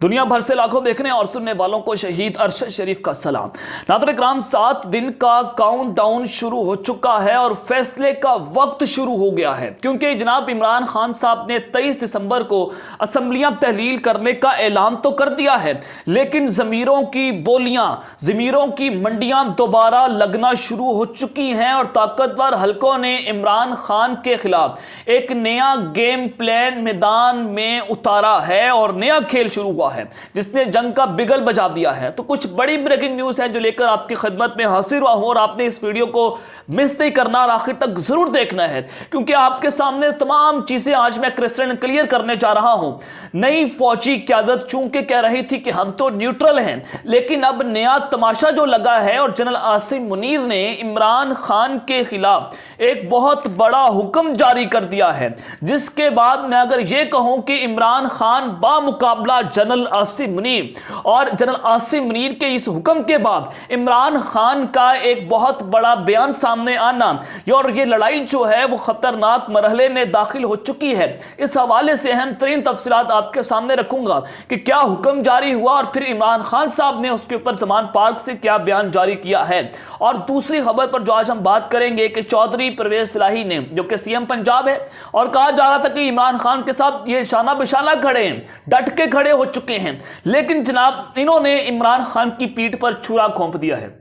दुनिया भर से लाखों देखने और सुनने वालों को शहीद अरशद शरीफ का सलाम। नाज़रीन इकराम, 7 दिन का काउंटडाउन शुरू हो चुका है और फैसले का वक्त शुरू हो गया है, क्योंकि जनाब इमरान खान साहब ने 23 दिसंबर को असम्बलियां तहलील करने का ऐलान तो कर दिया है, लेकिन ज़मीरों की बोलियां, ज़मीरों की मंडियां दोबारा लगना शुरू हो चुकी हैं और ताकतवर हलकों ने इमरान खान के खिलाफ एक नया गेम प्लान मैदान में उतारा है और नया खेल शुरू हुआ है जिसने जंग का बिगल बजा दिया है। तो कुछ बड़ी ब्रेकिंग न्यूज़ है जो लेकर आपकी खिदमत में हाजिर हुआ हूं और आपने इस वीडियो को मिस नहीं करना और आखिर तक जरूर देखना है, क्योंकि आपके सामने तमाम चीजें आज मैं क्रिस्टल क्लियर करने जा रहा हूं। नई फौजी क़यादत चूंकि कह रही थी कि हम तो न्यूट्रल हैं, लेकिन अब नया तमाशा जो लगा है और जनरल आसिम मुनीर ने इमरान खान के खिलाफ एक बहुत बड़ा हुक्म जारी कर दिया है, जिसके बाद मैं अगर यह कहूं कि इमरान खान बामुकाबला जनरल आसिम मुनीर और जनरल आसिम मुनीर के इस हुक्म के बाद इमरान खान का एक बहुत बड़ा बयान सामने आना और ये लड़ाई जो है वो खतरनाक मरहले में दाखिल हो चुकी है। इस हवाले से अहम तरीन तफसीलात आपके सामने रखूंगा कि क्या हुक्म जारी हुआ और फिर इमरान खान साहब ने उसके ऊपर ज़मान पार्क से क्या बयान जारी किया है। और दूसरी खबर पर जो आज हम बात करेंगे कि चौधरी परवेज इलाही ने, जो कि सीएम पंजाब है, और कहा जा रहा था कि इमरान खान के साथ ये शाना बिशाना खड़े हैं, डट के खड़े हो चुके हैं, लेकिन जनाब इन्होंने इमरान खान की पीठ पर छुरा घोंप दिया है।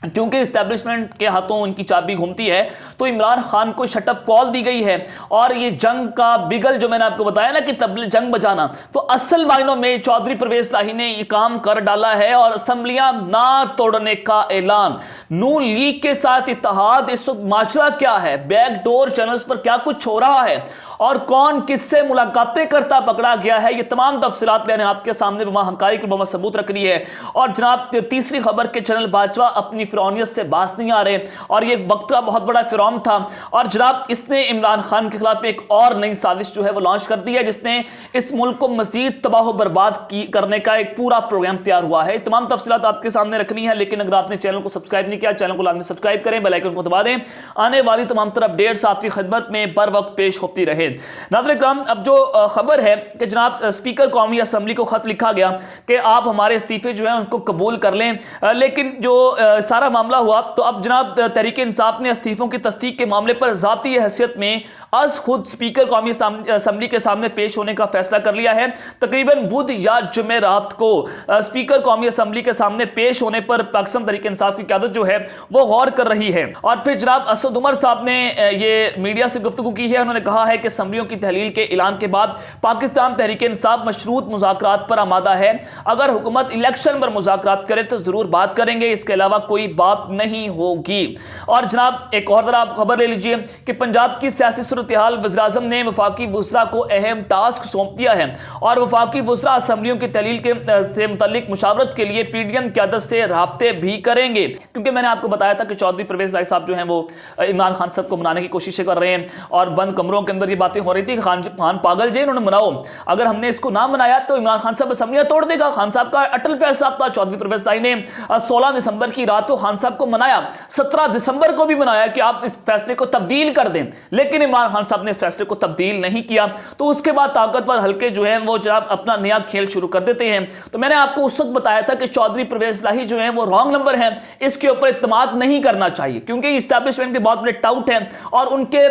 क्योंकि इस्टेब्लिशमेंट के हाथों उनकी चाबी घूमती है, तो इमरान खान को शटअप कॉल दी गई है और ये जंग का बिगल जो मैंने आपको बताया ना कि तबले जंग बजाना, तो असल मायनों में चौधरी परवेज इलाही ने ये काम कर डाला है और असम्बलियां ना तोड़ने का ऐलान। नून लीग के साथ इत्तेहाद, इस वक्त माजरा क्या है, बैकडोर चैनल्स पर क्या कुछ हो रहा है और कौन किससे मुलाकातें करता पकड़ा गया है, ये तमाम तफसीलात मैंने आपके सामने हकाइक के सबूत रख रही है। और जनाब तीसरी खबर के चैनल बाजवा अपनी फिरौनियत से बाज नहीं आ रहे और ये वक्त का बहुत बड़ा फिरौन था और जनाब इसने इमरान खान के खिलाफ एक और नई साजिश जो है वो लॉन्च कर दी है, जिसने इस मुल्क को मजीद तबाह बर्बाद करने का एक पूरा प्रोग्राम तैयार हुआ है। तमाम तफसीलात आपके सामने रखनी है, लेकिन अगर आपने चैनल को सब्सक्राइब नहीं किया, चैनल को लाजमी सब्सक्राइब करें, बेल आइकन को दबा दें, आने वाली तमाम तरह अपडेट्स आपकी खिदमत में बर वक्त पेश होती रहे। नाज़रीन इकराम, अब जो खबर है कि जनाब स्पीकर कौमी असम्बली को खत लिखा गया कि आप हमारे इस्तीफे जो हैं उसको कबूल कर लें, लेकिन जो सारा मामला हुआ तो अब जनाब तहरीक इंसाफ ने इस्तीफों की तस्दीक के मामले पर ज़ाती हैसियत में आज खुद स्पीकर कौमी असम्बली के सामने पेश होने का फैसला कर लिया है। तकरीबन बुध या जुमेरात को स्पीकर कौमी असम्बली के सामने पेश होने पर पाकिस्तान तहरीक इंसाफ की क़यादत जो है वो गौर कर रही है। और फिर जनाब असद उमर साहब ने ये मीडिया से गुफ्तगू की है, उन्होंने कहा है कि असम्बलियों की तहलील के ऐलान के बाद पाकिस्तान तहरीक इंसाफ मशरूत मुज़ाकरात पर आमादा है। अगर हुकूमत इलेक्शन पर मुज़ाकरात करे तो जरूर बात करेंगे, इसके अलावा कोई बात नहीं होगी। और जनाब एक और तरह आप खबर ले लीजिए कि पंजाब की सियासी सूरत हाल वज़ीर-ए-आज़म ने वफाकी वज़रा को अहम टास्क सौंप दिया है और वफाकी वज़रा असम्बलियों की तहलील से मुतल्लिक मुशावरत के लिए पीडीएम क़यादत से राब्ते भी करेंगे, क्योंकि मैंने आपको बताया था कि चौधरी परवेज इलाही साहब जो हैं वो इमरान खान साहब को मनाने की कोशिशें कर रहे हैं और बंद कमरों के अंदर ये बातें हो रही थी, खान पागल जी इन्होंने मनाओ, अगर हमने इसको ना मनाया तो इमरान खान साहब असम्बलियां तोड़ देगा। खान साहब का अटल फैसला था। चौधरी परवेज इलाही ने 16 दिसंबर की रात को खान साहब को मनाया, 17 दिसंबर को भी मनाया कि आप इस फैसले को तब्दील कर दें, लेकिन इमरान खान साहब ने फैसले को तब्दील नहीं किया। तो उसके बाद ताकतवर हल्के जो है वो जब अपना नया खेल शुरू कर देते हैं। तो मैंने आपको उस वक्त बताया था कि चौधरी परवेज इलाही जो है वो रॉन्ग नंबर है, इसके ऊपर इत्तेमाद नहीं करना चाहिए, क्योंकि इस्टेब्लिशमेंट के बहुत बड़े टाउट हैं और उनके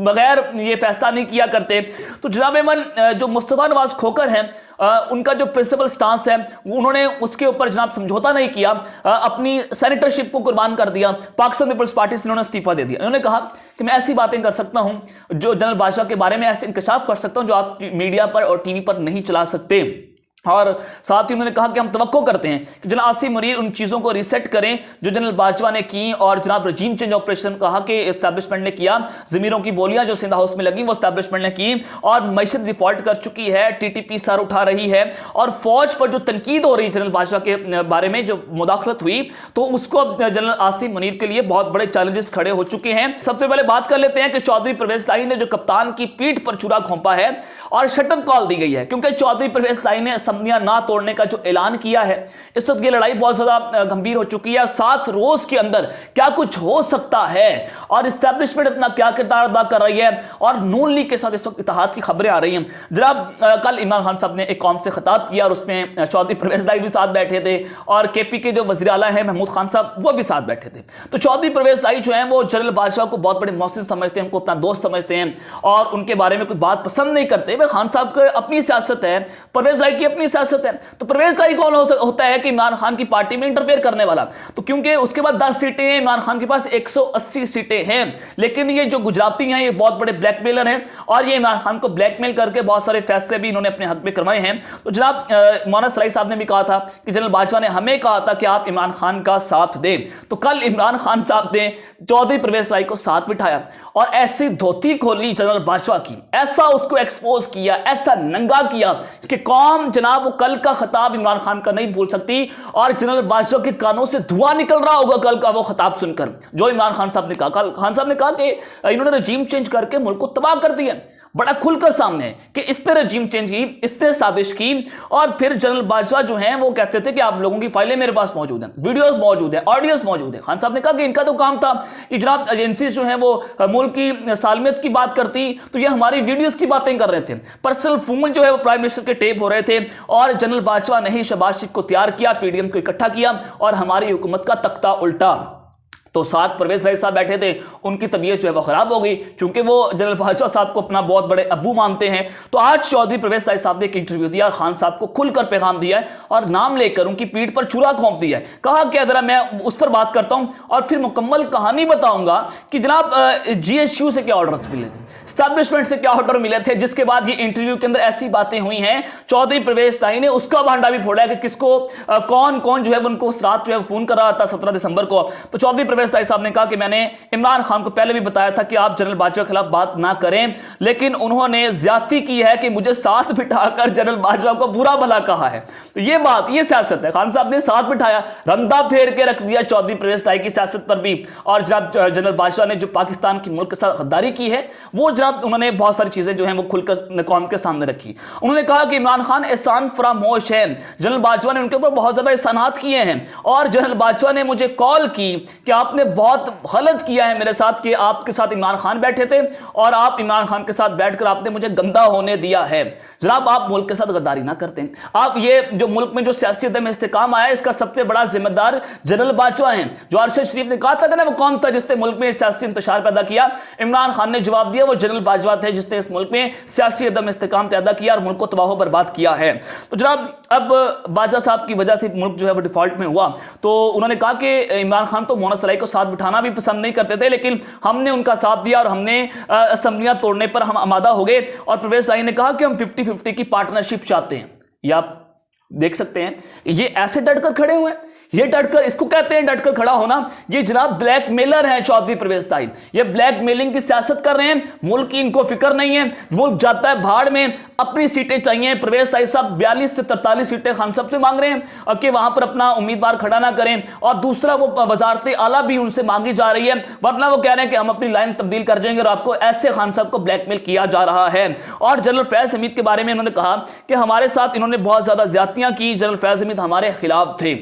बगैर ये फैसला नहीं किया करते। तो जनाब अमन जो मुस्तफा नवाज खोखर हैं, उनका जो प्रिंसिपल स्टांस है उन्होंने उसके ऊपर जनाब समझौता नहीं किया, अपनी सेनेटरशिप को कुर्बान कर दिया। पाकिस्तान पीपल्स पार्टी से उन्होंने इस्तीफा दे दिया। उन्होंने कहा कि मैं ऐसी बातें कर सकता हूं जो जनरल बादशाह के बारे में ऐसे इंकशाफ कर सकता हूं जो आप मीडिया पर और टीवी पर नहीं चला सकते। और साथ ही उन्होंने कहा कि हम तवक्को करते हैं कि जनरल आसिम मुनीर उन चीज़ों को रीसेट करें जो जनरल बाजवा ने की और जनाब रजीम चेंज ऑपरेशन कहा कि इस्टेब्लिशमेंट ने किया, ज़मीरों की बोलियां जो सिंध हाउस में लगी वो इस्टेब्लिशमेंट ने की और मईशत डिफॉल्ट कर चुकी है, टीटीपी सर उठा रही है और फौज पर जो तनकीद हो रही है जनरल बाजवा के बारे में जो मुदाखलत हुई, तो उसको जनरल आसिम मुनीर के लिए बहुत बड़े चैलेंजेस खड़े हो चुके हैं। सबसे पहले बात कर लेते हैं कि चौधरी परवेज इलाही ने जो कप्तान की पीठ पर छुरा घोंपा है और शटअप कॉल दी गई है, क्योंकि चौधरी परवेज लाई ने असम्बलियां ना तोड़ने का जो ऐलान किया है, इस वक्त ये लड़ाई बहुत ज्यादा गंभीर हो चुकी है। 7 रोज के अंदर क्या कुछ हो सकता है और इस्टेब्लिशमेंट अपना क्या किरदार अदा कर रही है, और नून लीग के साथ इस वक्त इत्तेहाद की खबरें आ रही हैं। जनाब कल इमरान खान साहब ने एक कौम से खिताब किया और उसमें चौधरी परवेज लाई भी साथ बैठे थे और केपी के जो वज़ीर आला है महमूद खान साहब वो भी साथ बैठे थे। तो चौधरी परवेज लाई जो है वो जनरल बादशाह को बहुत बड़े मौसिर समझते हैं, उनको अपना दोस्त समझते हैं और उनके बारे में कोई बात पसंद नहीं करते। वे खान साहब की अपनी सियासत है, परवेज लाई की अपनी सियासत है। तो परवेज लाई कौन होता है कि इमरान खान की पार्टी में इंटरफेयर करने वाला? तो क्योंकि उसके बाद 10 सीटें हैं, इमरान खान के पास 180 सीटें हैं, लेकिन ये जो गुजराती हैं ये बहुत बड़े ब्लैकमेलर हैं और ये इमरान खान को ब्लैकमेल करके बहुत सारे फैसले भी इन्होंने अपने हक में करवाए हैं। तो जनाब मौलाना सराई साहब ने भी कहा था कि जनरल बादशाह ने हमें कहा था कि आप इमरान खान का साथ दें। तो कल इमरान खान साहब ने चौधरी परवेज लाई को साथ बिठाया और ऐसी धोती खोली जनरल बादशाह की, ऐसा उसको एक्सपोज किया, ऐसा नंगा किया कि कौम जनाब वो कल का खिताब इमरान खान का नहीं भूल सकती और जनरल बादशाह के कानों से धुआं निकल रहा होगा कल का वो खिताब सुनकर जो इमरान खान साहब ने कहा। कल खान साहब ने कहा कि इन्होंने रजीम चेंज करके मुल्क को तबाह कर दिया। बड़ा खुलकर सामने कि इसने रजीम चेंज की, इसने साजिश की। और फिर जनरल बादशाह जो हैं वो कहते थे कि आप लोगों की फाइलें मेरे पास मौजूद हैं, वीडियोस मौजूद हैं, ऑडियोस मौजूद हैं। खान साहब ने कहा कि इनका तो काम था कि जनाब एजेंसी जो है वो मुल्क की सालमियत की बात करती, तो ये हमारी वीडियोस की बातें कर रहे थे। पर्सनल फोन जो है वो प्राइम मिनिस्टर के टेप हो रहे थे और जनरल बादशाह ने ही शहबाज शरीफ को तैयार किया, पीडीएम को इकट्ठा किया और हमारी हुकूमत का तख्ता उल्टा। तो साथ परवेज लाई साहब बैठे थे, उनकी तबीयत जो है वो खराब हो गई क्योंकि वो जनरल बादशाह साहब को अपना बहुत बड़े अब्बू मानते हैं। तो आज चौधरी परवेज लाई साहब ने एक इंटरव्यू दिया और खान साहब को खुलकर पैगाम दिया है और नाम लेकर उनकी पीठ पर छुरा घोंप दिया है। कहा कि जरा मैं उस पर बात करता हूं और फिर मुकम्मल कहानी बताऊंगा कि जनाब जीएचयू से क्या ऑर्डर मिले थे, एस्टैब्लिशमेंट से क्या ऑर्डर मिले थे, जिसके बाद ये इंटरव्यू के अंदर ऐसी बातें हुई हैं। चौधरी परवेज लाई ने उसका भांडा भी फोड़ा है कि किसको कौन कौन जो है उनको उस रात जो है फोन कर रहा था 17 दिसंबर को। तो चौधरी परवेज लाई साहब ने कहा कि मैंने इमरान खान को पहले भी बताया था कि आप जनरल बादशाह के खिलाफ बात ना करें, लेकिन उन्होंने ज्यादती की है कि मुझे साथ बिठाकर जनरल बादशाह को बुरा भला कहा है। तो ये बात, ये सियासत है। खान साहब ने साथ बिठाया, रंदा फेर के रख दिया चौधरी परवेज लाई की सियासत पर भी। और जनाब जनरल बादशाह ने जो पाकिस्तान की मुल्क के साथ गद्दारी की है वो जनाब उन्होंने बहुत सारी चीजें जो है वो खुलकर कौम के सामने रखी। उन्होंने कहा कि इमरान खान एहसान फरामोश है, जनरल बादशाह ने उनके ऊपर बहुत ज्यादा एहसानात किए हैं और जनरल बादशाह ने मुझे कॉल की कि आपने बहुत गलत किया है मेरे साथ कि आपके साथ इमरान खान बैठे थे और आप इमरान खान के साथ बैठकर आपने मुझे गंदा होने दिया है। जनाब आप मुल्क के साथ गद्दारी ना करते, आप ये जो मुल्क में जो सियासी अदम इस्तेकाम आया इसका सबसे बड़ा जिम्मेदार जनरल बादशाह हैं। जो अरशद शरीफ ने कहा था कि ना वो कौन था जिसने मुल्क में सियासी इंतशार पैदा किया, इमरान खान ने जवाब दिया वो जनरल बादशाह थे जिसने इस मुल्क में सियासी अदम इस्तेकाम पैदा किया और मुल्क को तबाह बर्बाद किया है। तो जनाब अब बादशाह साहब की वजह से मुल्क जो है वो डिफॉल्ट में हुआ। तो उन्होंने कहा कि इमरान खान तो मौलाना सराई को साथ बिठाना भी पसंद नहीं करते थे, लेकिन हमने उनका साथ दिया और हमने असम्बलियां तोड़ने पर हम आमादा हो गए। और परवेज लाई ने कहा कि हम 50-50 की पार्टनरशिप चाहते हैं। ये आप देख सकते हैं, ये ऐसे डटकर खड़े हुए हैं, ये डटकर, इसको कहते हैं डटकर खड़ा होना। ये जनाब ब्लैकमेलर हैं चौधरी परवेज लाई, ये ब्लैकमेलिंग की सियासत कर रहे हैं, मुल्क की इनको फिक्र नहीं है, मुल्क जाता है भाड़ में, अपनी सीटें चाहिए। परवेज लाई साहब 42 से 43 सीटें खान साहब से मांग रहे हैं कि वहां पर अपना उम्मीदवार खड़ा ना करें, और दूसरा वो वजारत आला भी उनसे मांगी जा रही है, वरना वो कह रहे हैं कि हम अपनी लाइन तब्दील कर जाएंगे और आपको ऐसे खान साहब को ब्लैकमेल किया जा रहा है। और जनरल फैज हमीद के बारे में इन्होंने कहा कि हमारे साथ इन्होंने बहुत ज्यादा ज्यादतियां की, जनरल फैज हमीद हमारे खिलाफ थे।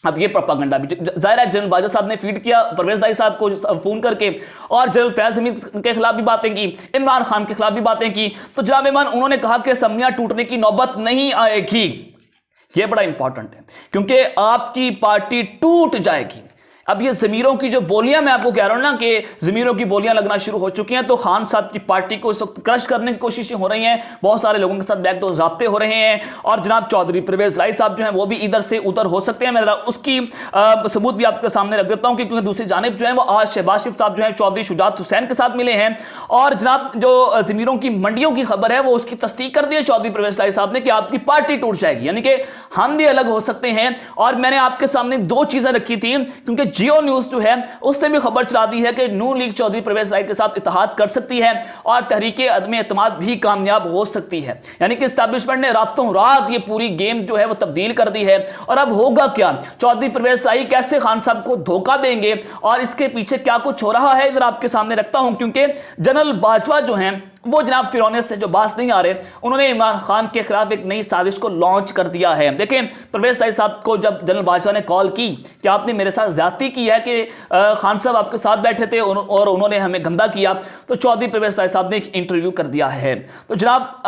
अब ये प्रोपागेंडा भी जाहिर है जनरल बादशाह साहब ने फीड किया परवेज लाई साहब को फोन करके, और जनरल फैज हमीद के खिलाफ भी बातें की, इमरान खान के खिलाफ भी बातें की। तो जनाब ईमान उन्होंने कहा कि असम्बलियां टूटने की नौबत नहीं आएगी। ये बड़ा इंपॉर्टेंट है क्योंकि आपकी पार्टी टूट जाएगी। अब ये जमीरों की जो बोलियां मैं आपको कह रहा हूं ना कि जमीरों की बोलियां लगना शुरू हो चुकी हैं, तो खान साहब की पार्टी को इस वक्त क्रश करने की कोशिशें हो रही हैं, बहुत सारे लोगों के साथ बैकडोर राब्ते हो रहे हैं। और जनाब चौधरी परवेज लाई साहब जो हैं वो भी इधर से उधर हो सकते हैं। मैं उसकी सबूत भी आपके सामने रख देता हूं क्योंकि दूसरी जानिब जो है वो आज शहबाज शरीफ साहब जो है चौधरी शुजात हुसैन के साथ मिले हैं। और जनाब जो जमीरों की मंडियों की खबर है वो उसकी तस्दीक कर दी है चौधरी परवेज लाई साहब ने कि आपकी पार्टी टूट जाएगी, यानी कि हम भी अलग हो सकते हैं। और मैंने आपके सामने दो चीजें रखी थी क्योंकि जियो न्यूज जो है उसने भी खबर चला दी है कि नून लीग चौधरी परवेज लाई के साथ इत्तेहाद कर सकती है और तहरीके अदम एतमाद भी कामयाब हो सकती है। यानी कि एस्टैब्लिशमेंट ने रातों रात ये पूरी गेम जो है वो तब्दील कर दी है। और अब होगा क्या, चौधरी परवेज लाई कैसे खान साहब को धोखा देंगे और इसके पीछे क्या कुछ हो रहा है इधर आपके सामने रखता हूं, क्योंकि जनरल बाजवा जो हैं वो जनाब फिरौनियत से जो बास नहीं आ रहे, उन्होंने इमरान खान के खिलाफ एक नई साजिश को लॉन्च कर दिया है। देखें, परवेज ताहिर साहब को जब जनरल बाजवा ने कॉल की कि आपने मेरे साथ ज्यादती की है कि खान साहब आपके साथ बैठे थे और उन्होंने हमें गंदा किया, तो चौधरी परवेज ताहिर साहब ने एक इंटरव्यू कर दिया है। तो जनाब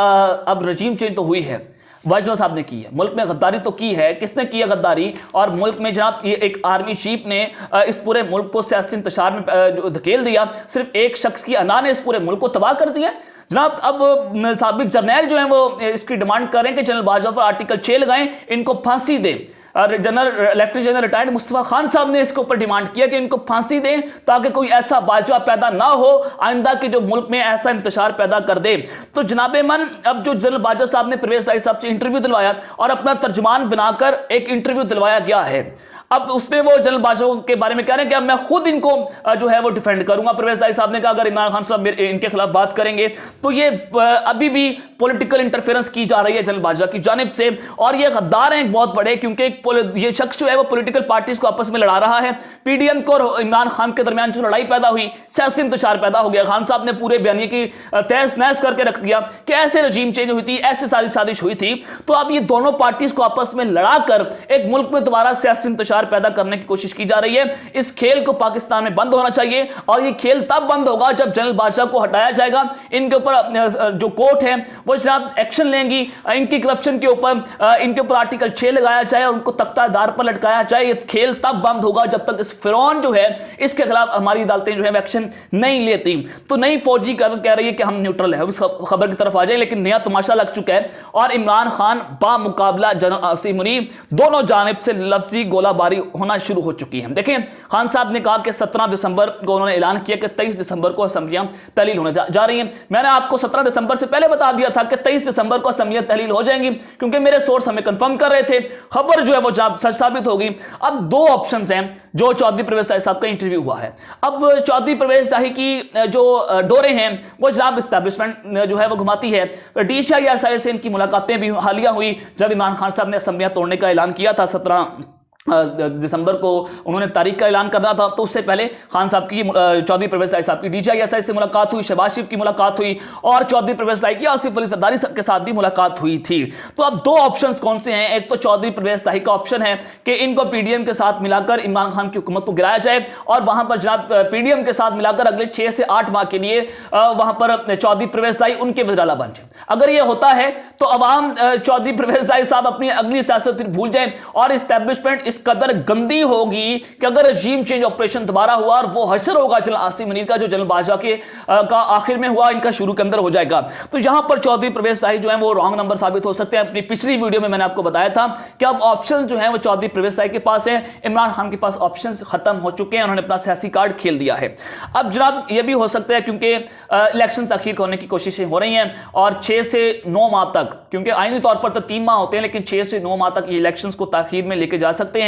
अब रजीम चेंज तो हुई है, बाजवा साहब ने की है, मुल्क में गद्दारी तो की है, किसने की है गद्दारी? और मुल्क में जनाब ये एक आर्मी चीफ ने इस पूरे मुल्क को सियासी इंतशार में धकेल दिया, सिर्फ एक शख्स की अना ने इस पूरे मुल्क को तबाह कर दिया जनाब। अब साबिक जर्नैल जो है वो इसकी डिमांड करें कि जनरल बाजवा पर आर्टिकल 6 लगाएं, इनको फांसी दें। Lieutenant general retired Mustafa Khan साहब ने इसके ऊपर डिमांड किया कि इनको फांसी दें ताकि कोई ऐसा बाजवा पैदा ना हो आइंदा के जो मुल्क में ऐसा इंतशार पैदा कर दे। तो जनाबे मन अब जो जनरल बाजवा साहब ने परवेज ताहिर साहब से इंटरव्यू दिलवाया और अपना तर्जुमान बनाकर एक इंटरव्यू दिलवाया गया है, अब उसमें वो जनरल बाजवा के बारे में कह रहे हैं कि अब मैं खुद इनको जो है वो डिफेंड करूंगा। परवेज ताहिर साहब ने कहा अगर इमरान खान साहब इनके खिलाफ बात करेंगे तो ये अभी भी पॉलिटिकल इंटरफेरेंस की जा रही है जनरल बाजवा की जानिब से, और ये गद्दार हैं बहुत बड़े, क्योंकि ये शख्स जो है वो पॉलिटिकल पार्टीज को आपस में लड़ा रहा है। पीडीएम को और इमरान खान के दरमियान जो लड़ाई पैदा हुई, सियासी इंतशार पैदा हो गया। खान साहब ने पूरे बयानिए की तहस नहस करके रख दिया कि ऐसे रजीम चेंज हुई थी, ऐसे सारी साजिश हुई थी। तो अब ये दोनों पार्टीज को आपस में लड़ाकर एक मुल्क में दोबारा सियासी इंतशार पैदा करने की कोशिश की जा रही है। इस खेल को पाकिस्तान में बंद होना चाहिए, और ये खेल तब बंद होगा जब जनरल बादशाह को हटाया जाएगा। इनके ऊपर जो कोर्ट है वो जनाब एक्शन लेंगी, इनकी करप्शन के ऊपर इनके ऊपर आर्टिकल 6 लगाया जाए और उनको तख्तादार पर लटकाया जाए। ये खेल तब बंद होगा जब तक इस फिरौन जो है इसके खिलाफ हमारी अदालतें जो है एक्शन नहीं लेती। तो नई फौजी क़यादत कह रही है कि हम न्यूट्रल है, उस खबर की तरफ आ जाए, लेकिन नया तमाशा लग चुका है और इमरान खान बामुकाबला जनरल आसिम मुनीर दोनों जानिब से लफ्जी गोलाबारी होना शुरू हो चुकी है। देखें, खान साहब ने कहा कि 17 दिसंबर को उन्होंने ऐलान किया कि 23 दिसंबर को असम्बलियां तहलील होने जा रही हैं। मैंने आपको 17 दिसंबर से पहले बता दिया था कि 23 दिसंबर को असम्बलियां तहलील हो जाएंगी, क्योंकि मेरे सोर्स हमें कंफर्म कर रहे थे। खबर जो है वो सच साबित होगी। अब दो ऑप्शंस हैं जो चौधरी परवेज ताहिर साहब का इंटरव्यू हुआ है। अब चौधरी परवेज ताहिर की जो डोरे हैं वो जनाब इस्टेब्लिशमेंट जो है वो घुमाती है। DCI से इनकी मुलाकातें भी हालिया हुई जब इमरान खान साहब ने असम्बलियां तोड़ने का ऐलान किया था। 17 दिसंबर को उन्होंने तारीख का ऐलान करना था, तो उससे पहले खान साहब की चौधरी परवेज ताहिर साहब की DCI से मुलाकात हुई, शहबाज शरीफ की मुलाकात हुई और चौधरी परवेज ताहिर की आसिफ अली जरदारी के साथ भी मुलाकात हुई थी। तो अब दो ऑप्शंस कौन से हैं? एक तो चौधरी परवेज ताहिर का ऑप्शन है कि इनको PDM के साथ मिलाकर इमरान खान की हुकूमत को गिराया जाए और वहां पर जनाब PDM के साथ मिलाकर अगले 6 से 8 माह के लिए वहां पर चौधरी परवेज ताहिर उनके वज़ीर-ए-आला बन जाए। अगर यह होता है तो अवाम चौधरी परवेज ताहिर साहब अपनी अगली सियासत भूल जाए और इस्टेब्लिशमेंट इस कदर गंदी होगी कि अगर रजीम चेंज ऑपरेशन दोबारा हुआ और वो हशर होगा जनरल आसिम मुनीर का जो जनरल बादशाह के का आखिर में हुआ, इनका शुरू के अंदर हो जाएगा। तो यहां पर चौधरी परवेज ताहिर जो है वो रॉन्ग नंबर साबित हो सकते हैं। अपनी पिछली वीडियो में मैंने आपको बताया था कि अब ऑप्शन जो है वो चौधरी परवेज ताहिर के पास है, इमरान खान के पास ऑप्शन खत्म हो चुके हैं, उन्होंने अपना सियासी कार्ड खेल दिया है। अब जनाब यह भी हो सकता है क्योंकि इलेक्शन तखीर होने की कोशिशें हो रही हैं और 6 से 9 माह तक, क्योंकि आईनी तौर पर तो 3 माह होते हैं लेकिन 6 से 9 माह तक ये इलेक्शंस को ताखीर में लेके जा सकते हैं।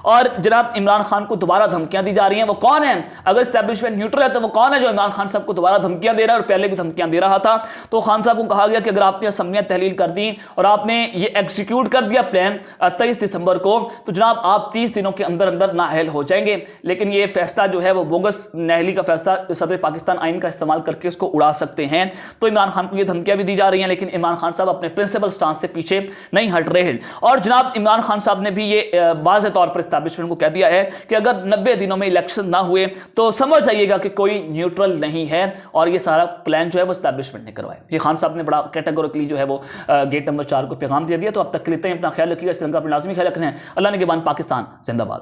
और जनाब इमरान खान को दोबारा धमकियां दी जा रही हैं। वो कौन है? अगर एस्टैब्लिशमेंट न्यूट्रल है तो वो कौन है जो इमरान खान साहब को दोबारा धमकियां दे रहा है और पहले भी धमकियां दे रहा था? तो खान साहब को कहा गया कि अगर आपने असम्बलियां तहलील कर दी और आपने ये एग्जीक्यूट कर दिया प्लान 23 दिसंबर को, तो जनाब आप 30 दिनों के अंदर अंदर नाअहल हो जाएंगे। लेकिन ये फैसला जो है वो बोगस नाअहली का फैसला सदर पाकिस्तान आइन का इस्तेमाल करके उसको उड़ा सकते हैं। तो इमरान खान को ये धमकियां भी दी जा रही हैं, लेकिन इमरान खान साहब अपने प्रिंसिपल स्टांस से पीछे नहीं हट रहे हैं। और जनाब इमरान खान साहब ने भी ये वाज़े तौर पर एस्टैब्लिशमेंट को कह दिया है कि अगर 90 दिनों में इलेक्शन ना हुए तो समझ जाइएगा कि कोई न्यूट्रल नहीं है और ये सारा प्लान जो है वो एस्टैब्लिशमेंट ने करवाया। ये खान साहब ने बड़ा कैटेगोरिकली जो है वो गेट नंबर 4 को पैगाम दे दिया। तो अब तक के लिए अपना ख्याल रखिएगा, श्रीलंका पर लाजमी ख्याल रखना है। अल्लाह ने के बाद पाकिस्तान जिंदाबाद।